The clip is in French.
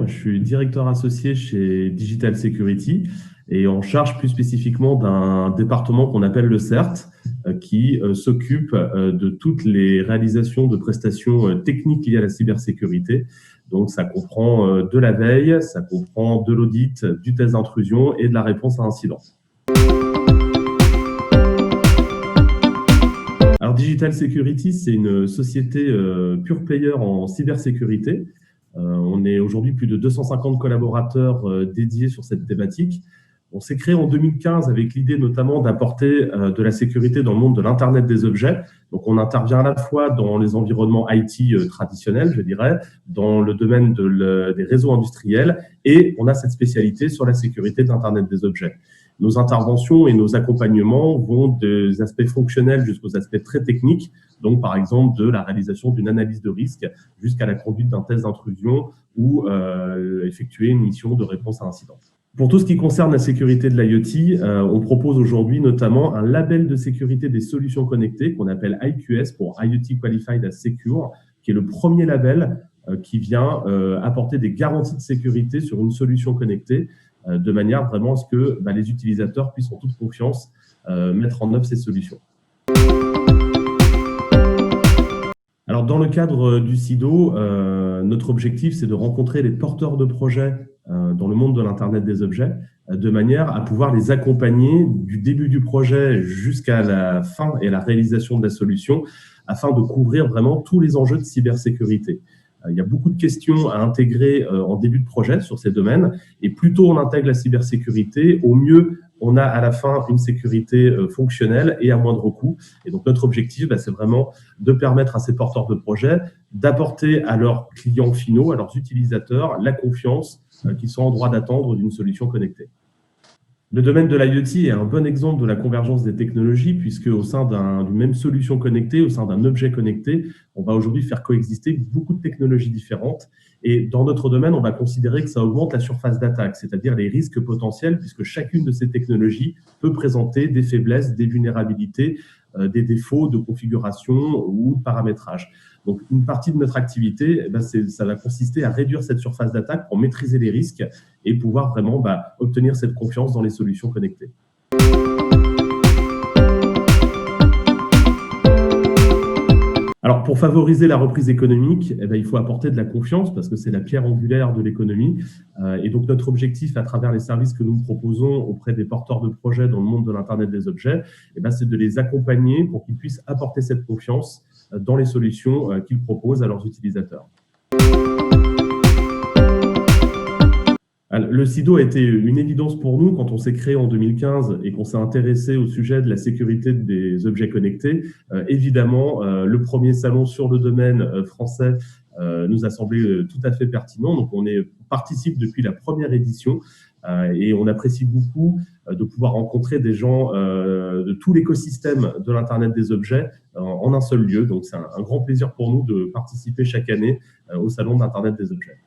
Moi, je suis directeur associé chez Digital Security et en charge plus spécifiquement d'un département qu'on appelle le CERT, qui s'occupe de toutes les réalisations de prestations techniques liées à la cybersécurité. Donc, ça comprend de la veille, ça comprend de l'audit, du test d'intrusion et de la réponse à incident. Alors, Digital Security, c'est une société pure player en cybersécurité. On est aujourd'hui plus de 250 collaborateurs dédiés sur cette thématique. On s'est créé en 2015 avec l'idée notamment d'apporter de la sécurité dans le monde de l'Internet des objets. Donc, on intervient à la fois dans les environnements IT traditionnels, je dirais, dans le domaine des réseaux industriels, et on a cette spécialité sur la sécurité de l'Internet des objets. Nos interventions et nos accompagnements vont des aspects fonctionnels jusqu'aux aspects très techniques, donc par exemple de la réalisation d'une analyse de risque jusqu'à la conduite d'un test d'intrusion ou effectuer une mission de réponse à incident. Pour tout ce qui concerne la sécurité de l'IoT, on propose aujourd'hui notamment un label de sécurité des solutions connectées qu'on appelle IQS pour IoT Qualified as Secure, qui est le premier label qui vient apporter des garanties de sécurité sur une solution connectée de manière vraiment à ce que les utilisateurs puissent en toute confiance mettre en œuvre ces solutions. Alors, dans le cadre du CIDO, notre objectif, c'est de rencontrer les porteurs de projets dans le monde de l'Internet des objets, de manière à pouvoir les accompagner du début du projet jusqu'à la fin et la réalisation de la solution, afin de couvrir vraiment tous les enjeux de cybersécurité. Il y a beaucoup de questions à intégrer en début de projet sur ces domaines, et plus tôt on intègre la cybersécurité, au mieux on a à la fin une sécurité fonctionnelle et à moindre coût. Et donc notre objectif, c'est vraiment de permettre à ces porteurs de projets d'apporter à leurs clients finaux, à leurs utilisateurs, la confiance qu'ils sont en droit d'attendre d'une solution connectée. Le domaine de l'IoT est un bon exemple de la convergence des technologies, puisque au sein d'une même solution connectée, au sein d'un objet connecté, on va aujourd'hui faire coexister beaucoup de technologies différentes. Et dans notre domaine, on va considérer que ça augmente la surface d'attaque, c'est-à-dire les risques potentiels, puisque chacune de ces technologies peut présenter des faiblesses, des vulnérabilités, des défauts de configuration ou de paramétrage. Donc, une partie de notre activité, ça va consister à réduire cette surface d'attaque pour maîtriser les risques et pouvoir vraiment obtenir cette confiance dans les solutions connectées. Alors, pour favoriser la reprise économique, il faut apporter de la confiance parce que c'est la pierre angulaire de l'économie. Et donc, notre objectif à travers les services que nous proposons auprès des porteurs de projets dans le monde de l'Internet des objets, c'est de les accompagner pour qu'ils puissent apporter cette confiance dans les solutions qu'ils proposent à leurs utilisateurs. Le CIDO a été une évidence pour nous quand on s'est créé en 2015 et qu'on s'est intéressé au sujet de la sécurité des objets connectés. Évidemment, le premier salon sur le domaine français nous a semblé tout à fait pertinent. Donc, on participe depuis la première édition et on apprécie beaucoup de pouvoir rencontrer des gens de tout l'écosystème de l'Internet des objets en un seul lieu. Donc, c'est un grand plaisir pour nous de participer chaque année au salon de l'Internet des objets.